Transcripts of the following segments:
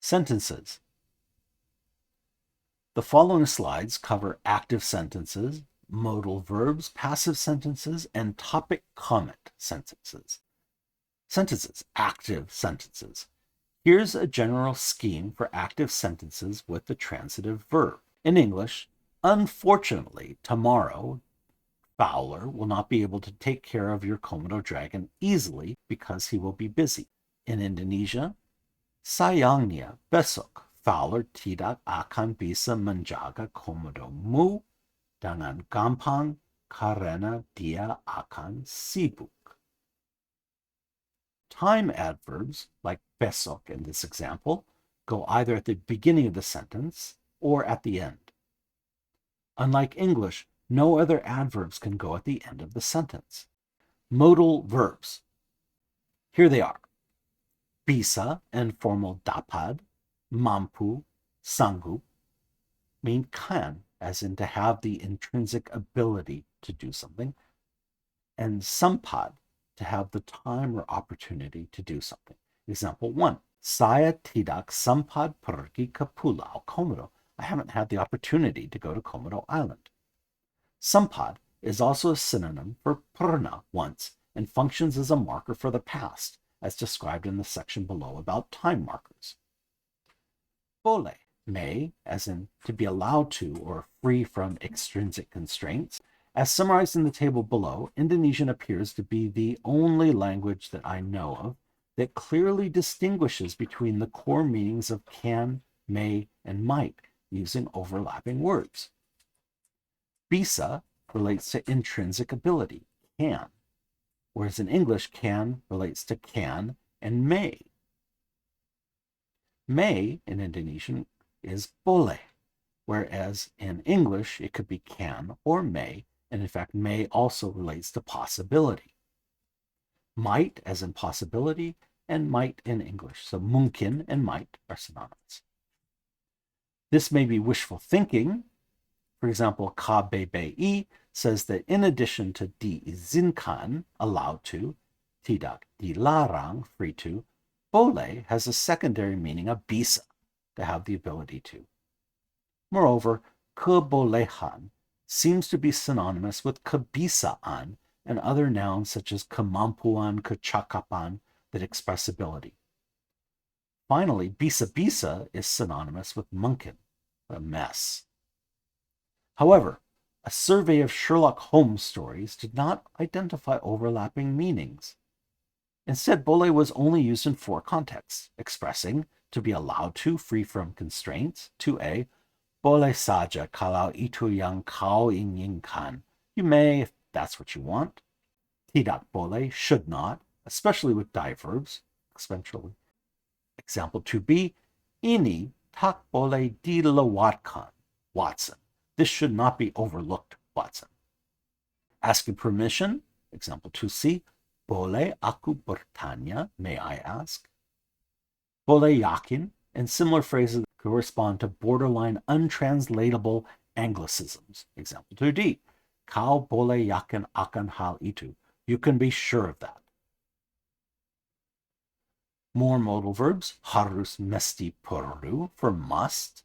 Sentences. The following slides cover active sentences, modal verbs, passive sentences, and topic comment sentences. Sentences, active sentences. Here's a general scheme for active sentences with the transitive verb. In English, unfortunately, tomorrow, Fowler will not be able to take care of your Komodo dragon easily because he will be busy. In Indonesia, sayangnya besok Fowler tidak akan bisa menjaga Komodomu dengan gampang karena dia akan sibuk. Time adverbs, like besok in this example, go either at the beginning of the sentence or at the end. Unlike English, no other adverbs can go at the end of the sentence. Modal verbs. Here they are. Bisa and formal dapat, mampu, sanggup mean can, as in to have the intrinsic ability to do something, and sempat, to have the time or opportunity to do something. Example 1. Saya tidak sempat pergi ke Pulau Komodo. I haven't had the opportunity to go to Komodo Island. Sempat is also a synonym for pernah, once, and functions as a marker for the past, as described in the section below about time markers. Boleh, may, as in to be allowed to or free from extrinsic constraints. As summarized in the table below, Indonesian appears to be the only language that I know of that clearly distinguishes between the core meanings of can, may, and might using overlapping words. Bisa relates to intrinsic ability, can, whereas in English, can relates to can and may. May in Indonesian is boleh, whereas in English it could be can or may, and in fact may also relates to possibility. Might as in possibility, and might in English. So mungkin and might are synonymous. This may be wishful thinking. For example, KBBI says that in addition to diizinkan, allowed to, tidak dilarang, free to, boleh has a secondary meaning of bisa, to have the ability to. Moreover, kebolehan seems to be synonymous with kebisaan and other nouns such as kemampuan, kecakapan that express ability. Finally, bisa-bisa is synonymous with mungkin, a mess. However, a survey of Sherlock Holmes stories did not identify overlapping meanings. Instead, boleh was only used in 4 contexts, expressing to be allowed to, free from constraints. 2a, boleh saja kalau itu yang kau inginkan. You may if that's what you want. Tidak boleh, should not, especially with diverbs, especially. Example 2b, ini tak boleh dilewatkan, Watson. This should not be overlooked, Watson. Asking permission, example 2c, boleh aku bertanya, may I ask? Boleh yakin, and similar phrases correspond to borderline untranslatable anglicisms. Example 2d, kau boleh yakin akan hal itu. You can be sure of that. More modal verbs, harus, mesti, perlu, for must.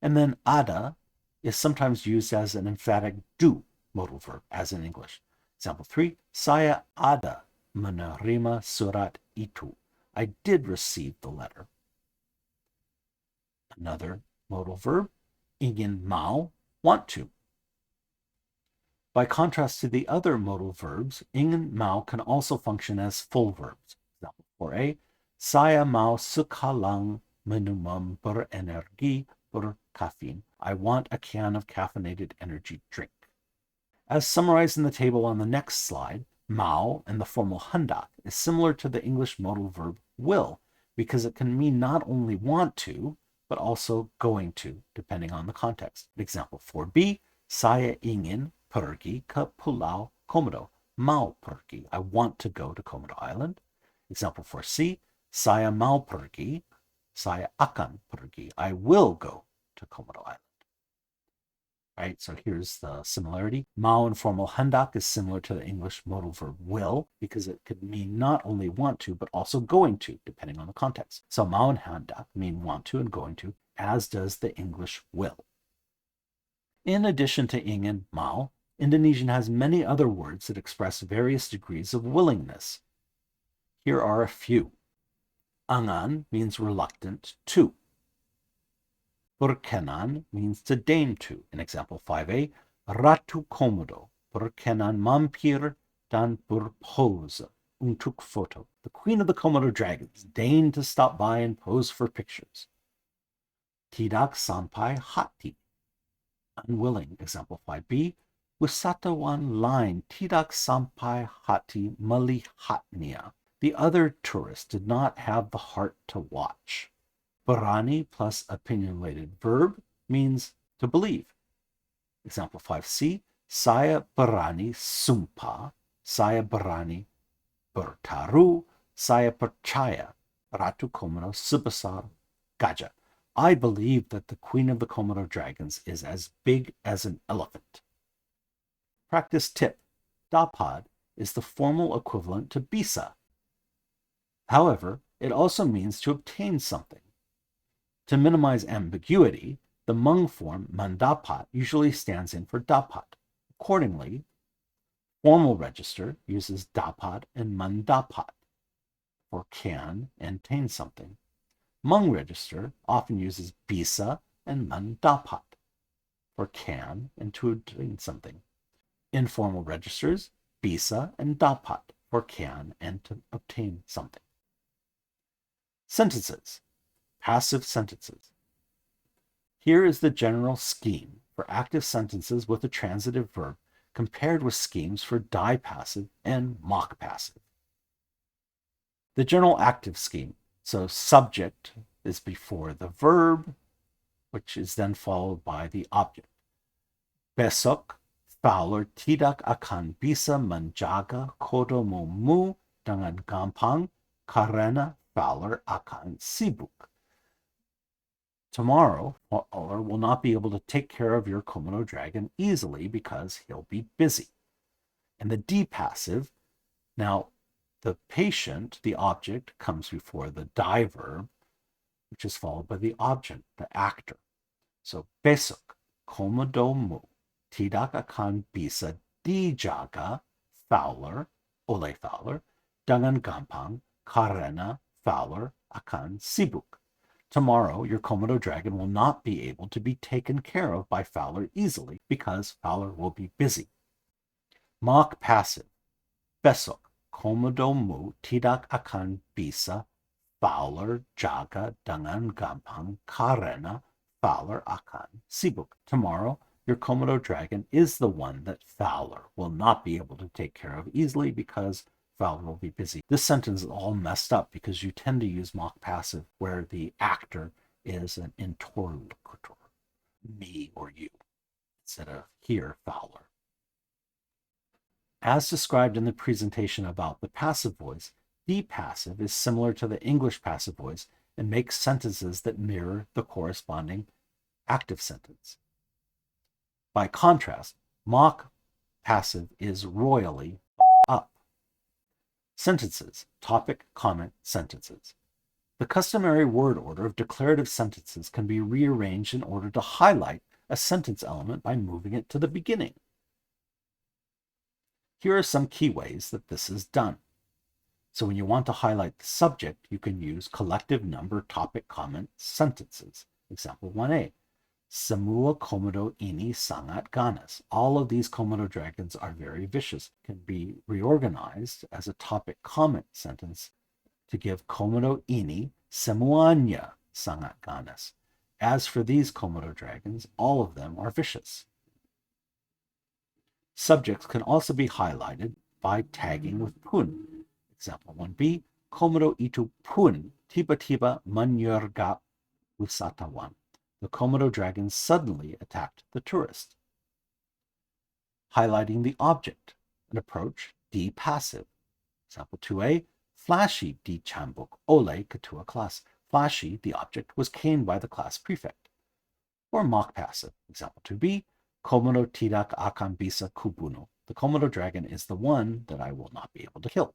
And then ada is sometimes used as an emphatic do modal verb, as in English. Example 3, saya ada menerima surat itu. I did receive the letter. Another modal verb, ingin mau, want to. By contrast to the other modal verbs, ingin mau can also function as full verbs. Example 4a, saya mau sekalang minuman berenergi berkafein. I want a can of caffeinated energy drink. As summarized in the table on the next slide, mau and the formal hendak is similar to the English modal verb will, because it can mean not only want to, but also going to, depending on the context. Example 4b, saya ingin pergi ke Pulau Komodo. Mau pergi, I want to go to Komodo Island. Example 4c, saya mau pergi, saya akan pergi, I will go to Komodo Island. right? So here's the similarity. Mau informal hendak is similar to the English modal verb will, because it could mean not only want to, but also going to, depending on the context. So mau and hendak mean want to and going to, as does the English will. In addition to ing and mau, Indonesian has many other words that express various degrees of willingness. Here are a few. Angan means reluctant to. Berkenan means to deign to. In example 5a, Ratu Komodo berkenan mampir dan berpose untuk foto. The queen of the Komodo dragons deigned to stop by and pose for pictures. Tidak sampai hati, unwilling. Example 5b, wisatawan lain tidak sampai hati melihatnya. The other tourists did not have the heart to watch. Berani plus opinionated verb means to believe. Example 5c, saya berani sumpah, saya berani bertaruh, saya percaya Ratu Komodo sebesar gajah. I believe that the queen of the Komodo dragons is as big as an elephant. Practice tip. Dapat is the formal equivalent to bisa. However, it also means to obtain something. To minimize ambiguity, the Hmong form mandapat usually stands in for dapat. Accordingly, formal register uses dapat and mandapat for can and obtain something. Hmong register often uses bisa and mandapat for can and to obtain something. Informal registers, bisa and dapat for can and to obtain something. Sentences. Passive sentences. Here is the general scheme for active sentences with a transitive verb compared with schemes for dipassive and mock passive. The general active scheme, so subject is before the verb, which is then followed by the object. Besok, Fowler tidak akan bisa menjaga komodomu dengan gampang karena Fowler akan sibuk. Tomorrow, Fowler will not be able to take care of your Komodo dragon easily because he'll be busy. And the D passive, now the patient, the object, comes before the die verb, which is followed by the object, the actor. So, besok, komodomu tidak akan bisa dijaga Fowler, oleh Fowler, dengan gampang karena Fowler akan sibuk. Tomorrow, your Komodo dragon will not be able to be taken care of by Fowler easily because Fowler will be busy. Mock passive. Besok, komodomu tidak akan bisa Fowler jaga dengan gampang karena Fowler akan sibuk. Tomorrow, your Komodo dragon is the one that Fowler will not be able to take care of easily because Fowler will be busy. This sentence is all messed up because you tend to use mock passive where the actor is an interlocutor, me or you, instead of here, Fowler. As described in the presentation about the passive voice, the passive is similar to the English passive voice and makes sentences that mirror the corresponding active sentence. By contrast, mock passive is royally up. Sentences, topic, comment, sentences. The customary word order of declarative sentences can be rearranged in order to highlight a sentence element by moving it to the beginning. Here are some key ways that this is done. So when you want to highlight the subject, you can use collective number, topic, comment, sentences. Example 1a. Semua Komodo ini sangat ganas. All of these Komodo dragons are very vicious. Can be reorganized as a topic comment sentence to give Komodo ini semuanya sangat ganas. As for these Komodo dragons, all of them are vicious. Subjects can also be highlighted by tagging with pun. Example 1b, Komodo itu pun tiba-tiba menyergap wisatawan. The Komodo dragon suddenly attacked the tourist. Highlighting the object, an approach D passive. Example 2a, Flashy dicambuk oleh ketua kelas. Flashy, the object, was caned by the class prefect. Or mock passive. Example 2b, Komodo tidak akan bisa kubunuh. The Komodo dragon is the one that I will not be able to kill.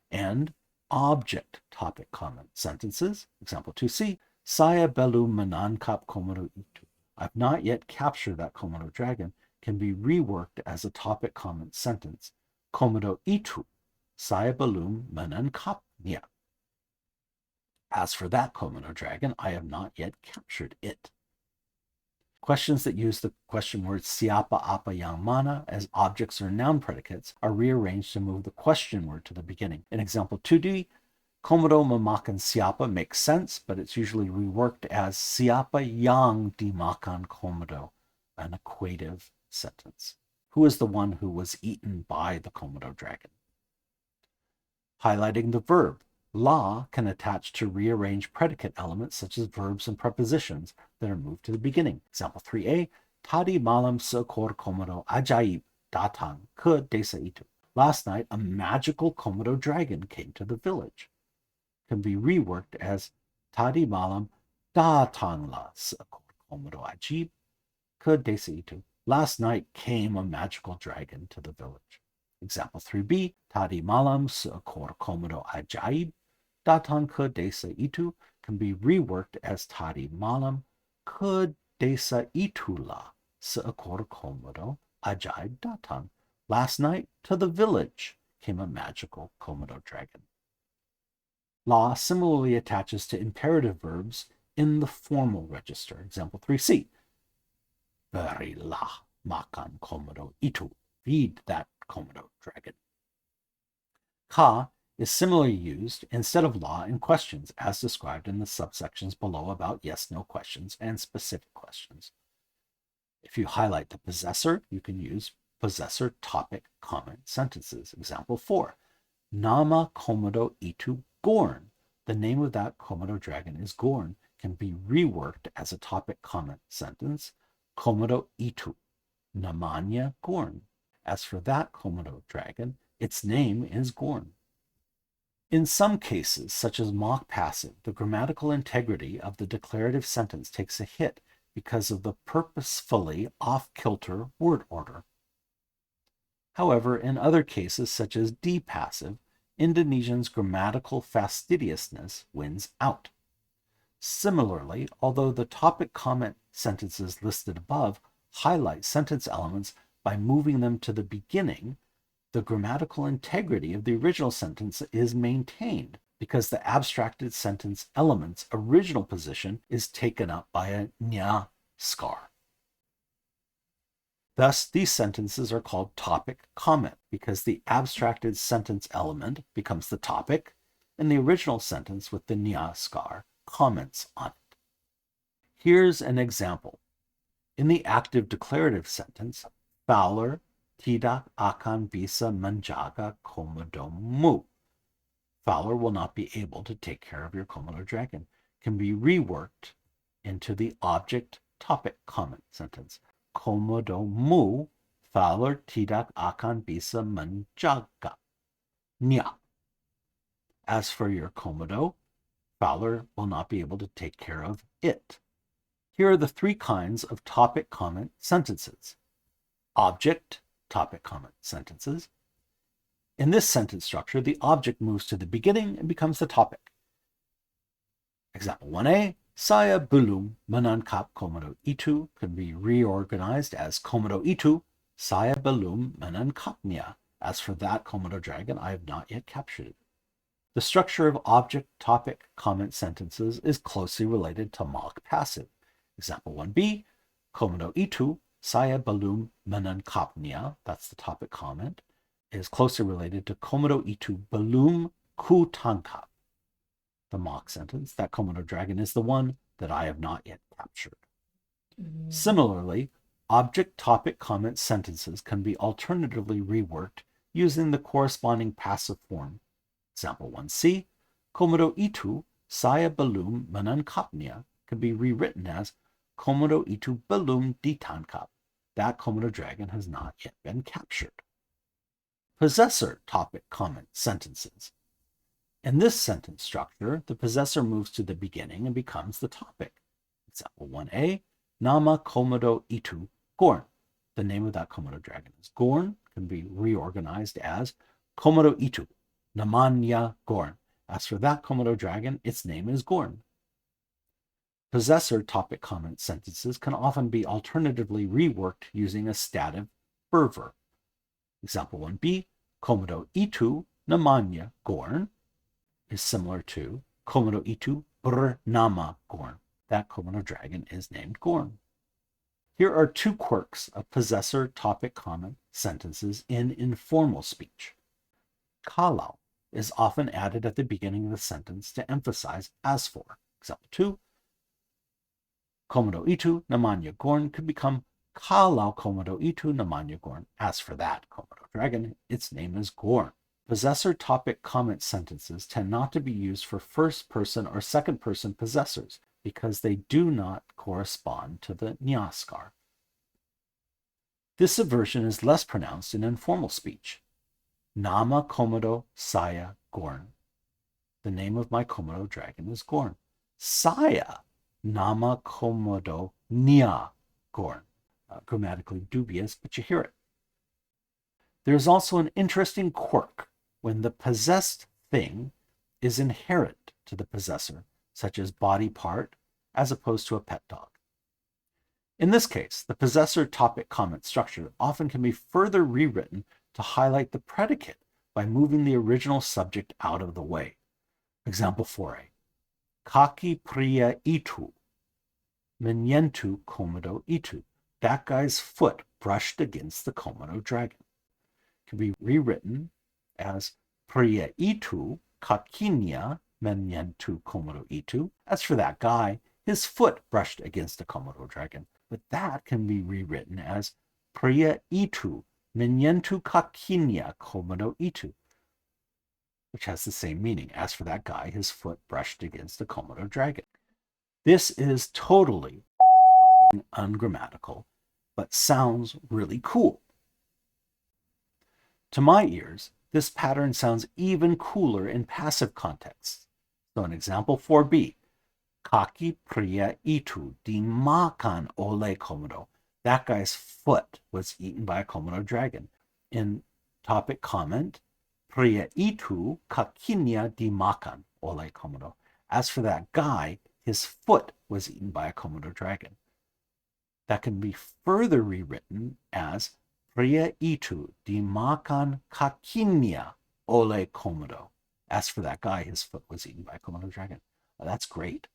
And object, topic, comment sentences. Example 2C. Saya belum menangkap Komodo itu. I've not yet captured that Komodo dragon can be reworked as a topic, comment sentence. Komodo itu. Saya belum menangkapnya. As for that Komodo dragon, I have not yet captured it. Questions that use the question words siapa, apa, yang mana as objects or noun predicates are rearranged to move the question word to the beginning. In example 2D, Komodo memakan siapa makes sense, but it's usually reworked as siapa yang dimakan Komodo, an equative sentence. Who is the one who was eaten by the Komodo dragon? Highlighting the verb. La can attach to rearrange predicate elements such as verbs and prepositions that are moved to the beginning. Example 3a, Tadi malam seekor komodo ajaib datang ke desa itu. Last night, a magical Komodo dragon came to the village. Can be reworked as Tadi malam datanglah seekor komodo ajaib ke desa itu. Last night came a magical dragon to the village. Example 3b, Tadi malam seekor komodo ajaib datang ke desa itu can be reworked as Tadi malam ke desa itulah seekor komodo ajaib datang. Last night to the village came a magical Komodo dragon. La similarly attaches to imperative verbs in the formal register. Example 3c. Berilah makan Komodo itu. Feed that Komodo dragon. Ka is similarly used instead of la in questions, as described in the subsections below about yes/no questions and specific questions. If you highlight the possessor, you can use possessor, topic, comment sentences. Example 4. Nama Komodo itu Gorn. The name of that Komodo dragon is Gorn, can be reworked as a topic, comment sentence. Komodo itu. Namanya Gorn. As for that Komodo dragon, its name is Gorn. In some cases, such as mock passive, the grammatical integrity of the declarative sentence takes a hit because of the purposefully off-kilter word order. However, in other cases, such as D passive, Indonesian's grammatical fastidiousness wins out. Similarly, although the topic comment sentences listed above highlight sentence elements by moving them to the beginning, the grammatical integrity of the original sentence is maintained because the abstracted sentence element's original position is taken up by a nya scar. Thus, these sentences are called topic comment because the abstracted sentence element becomes the topic and the original sentence with the nya scar comments on it. Here's an example. In the active declarative sentence, Fowler tidak akan bisa menjaga komodomu. Fowler will not be able to take care of your Komodo dragon. Can be reworked into the object topic comment sentence. Komodomu, Fowler tidak akan bisa menjaganya. As for your Komodo, Fowler will not be able to take care of it. Here are the three kinds of topic comment sentences. Object, topic, comment sentences. In this sentence structure, the object moves to the beginning and becomes the topic. Example 1a, saya belum menangkap Komodo itu can be reorganized as Komodo itu, saya belum menangkapnya. As for that Komodo dragon, I have not yet captured it. The structure of object, topic, comment sentences is closely related to mock passive. Example 1b, Komodo itu, saya belum menangkapnya, that's the topic comment, is closely related to Komodo itu belum ku tangkap. The mock sentence, that Komodo dragon is the one that I have not yet captured. Similarly, object, topic, comment sentences can be alternatively reworked using the corresponding passive form. Example 1c, Komodo itu, saya belum menangkapnya, can be rewritten as Komodo itu belum ditangkap. That Komodo dragon has not yet been captured. Possessor, topic, comment sentences. In this sentence structure, the possessor moves to the beginning and becomes the topic. Example 1a, Nama Komodo itu Gorn. the name of that Komodo dragon is Gorn, can be reorganized as Komodo itu, namanya Gorn. As for that Komodo dragon, its name is Gorn. Possessor topic comment sentences can often be alternatively reworked using a stative verb. Example 1b, Komodo itu namanya Gorn is similar to Komodo itu bernama Gorn. That Komodo dragon is named Gorn. Here are two quirks of possessor topic comment sentences in informal speech. Kalau is often added at the beginning of the sentence to emphasize as for. Example 2, Komodo itu namanya Gorn could become Kalau Komodo itu namanya Gorn. As for that Komodo dragon, its name is Gorn. Possessor topic comment sentences tend not to be used for first person or second person possessors because they do not correspond to the nyaskar. This aversion is less pronounced in informal speech. Nama Komodo saya Gorn. The name of my Komodo dragon is Gorn. Saya nama Komodo nia Gorn. Grammatically dubious, but you hear it. There is also an interesting quirk when the possessed thing is inherent to the possessor, such as body part, as opposed to a pet dog. In this case, the possessor topic comment structure often can be further rewritten to highlight the predicate by moving the original subject out of the way. Example 4a. Kaki pria itu menyentuh Komodo itu. That guy's foot brushed against the Komodo dragon. It can be rewritten as pria itu kakinya menyentuh Komodo itu. As for that guy, his foot brushed against a Komodo dragon. But that can be rewritten as pria itu menyentuh kakinya Komodo itu, which has the same meaning. As for that guy, his foot brushed against a Komodo dragon. This is totally ungrammatical, but sounds really cool. To my ears, this pattern sounds even cooler in passive contexts. So in example 4b, Kaki pria itu dimakan oleh Komodo. That guy's foot was eaten by a Komodo dragon. In topic comment, pria itu kakinya dimakan oleh Komodo. As for that guy, his foot was eaten by a Komodo dragon. That can be further rewritten as pria itu dimakan kakinya oleh Komodo. As for that guy, his foot was eaten by a Komodo dragon. Well, that's great.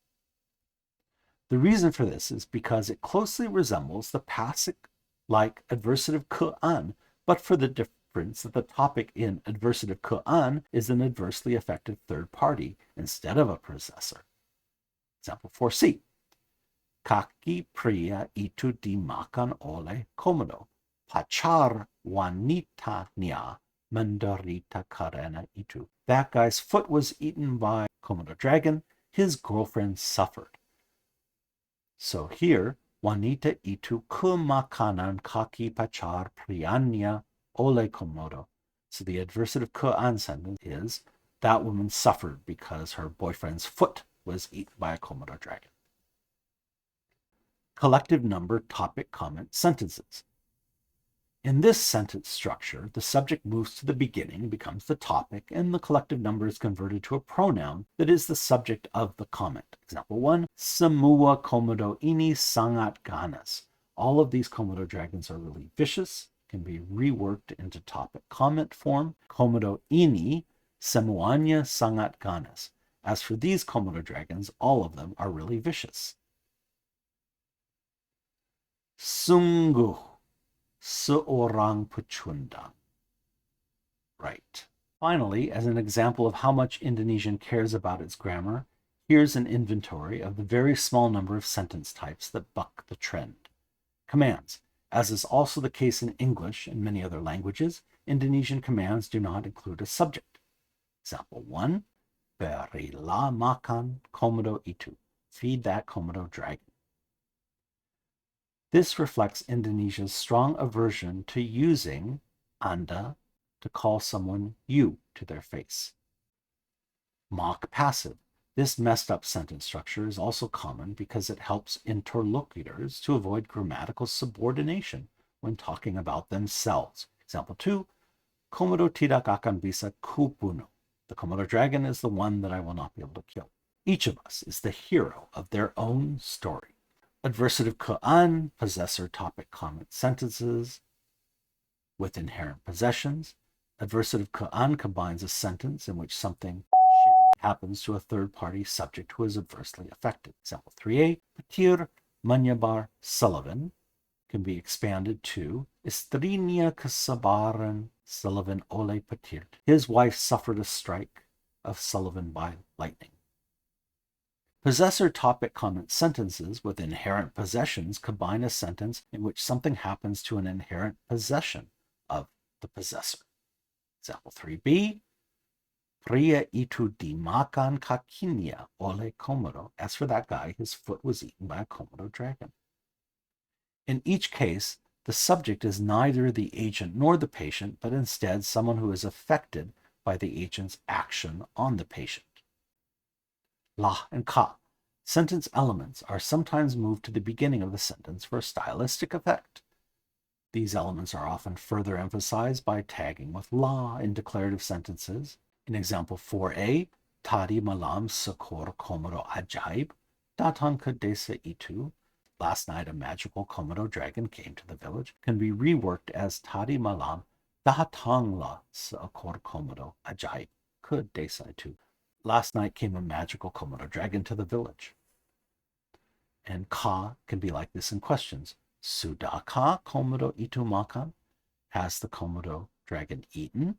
The reason for this is because it closely resembles the passive-like adversative ku'an, but for the difference that the topic in adversative ku'an is an adversely affected third party instead of a possessor. Example 4c. Kaki pria itu dimakan oleh Komodo. Pacar wanitanya menderita karena itu. That guy's foot was eaten by Komodo dragon. His girlfriend suffered. So here, wanita itu kemakanan kaki pacar prianya oleh Komodo. So the adversative ku'an sentence is, that woman suffered because her boyfriend's foot was eaten by a Komodo dragon. Collective number topic comment sentences. In this sentence structure, the subject moves to the beginning, becomes the topic, and the collective number is converted to a pronoun that is the subject of the comment. Example 1, Semua Komodo ini sangat ganas. All of these Komodo dragons are really vicious, can be reworked into topic comment form. Komodo ini semuanya sangat ganas. As for these Komodo dragons, all of them are really vicious. Sungguh seorang pecundang. Right. Finally, as an example of how much Indonesian cares about its grammar, here's an inventory of the very small number of sentence types that buck the trend. Commands. As is also the case in English and many other languages, Indonesian commands do not include a subject. Example 1, berilah makan Komodo itu. Feed that Komodo dragon. This reflects Indonesia's strong aversion to using Anda to call someone you to their face. Mock passive. This messed up sentence structure is also common because it helps interlocutors to avoid grammatical subordination when talking about themselves. Example 2, Komodo tidak akan bisa kubunuh. The Komodo dragon is the one that I will not be able to kill. Each of us is the hero of their own story. Adversative kean, possessor, topic, comment sentences with inherent possessions. Adversative kean combines a sentence in which something shitty happens to a third-party subject who is adversely affected. Example 3a, petir menyebar Sullivan can be expanded to istrinya kesabaran Sullivan oleh petir. His wife suffered a strike of Sullivan by lightning. Possessor topic comment sentences with inherent possessions combine a sentence in which something happens to an inherent possession of the possessor. Example 3b, pria itu dimakan kakinya oleh Komodo. As for that guy, his foot was eaten by a Komodo dragon. In each case, the subject is neither the agent nor the patient, but instead someone who is affected by the agent's action on the patient. La and ka. Sentence elements are sometimes moved to the beginning of the sentence for a stylistic effect. These elements are often further emphasized by tagging with la in declarative sentences. In example 4a, tadi malam seekor Komodo ajaib datang ke desa itu. Last night a magical Komodo dragon came to the village, can be reworked as tadi malam datanglah seekor Komodo ajaib ke desa itu. Last night came a magical Komodo dragon to the village. And ka can be like this in questions. Sudah ka Komodo itu makan? Has the Komodo dragon eaten?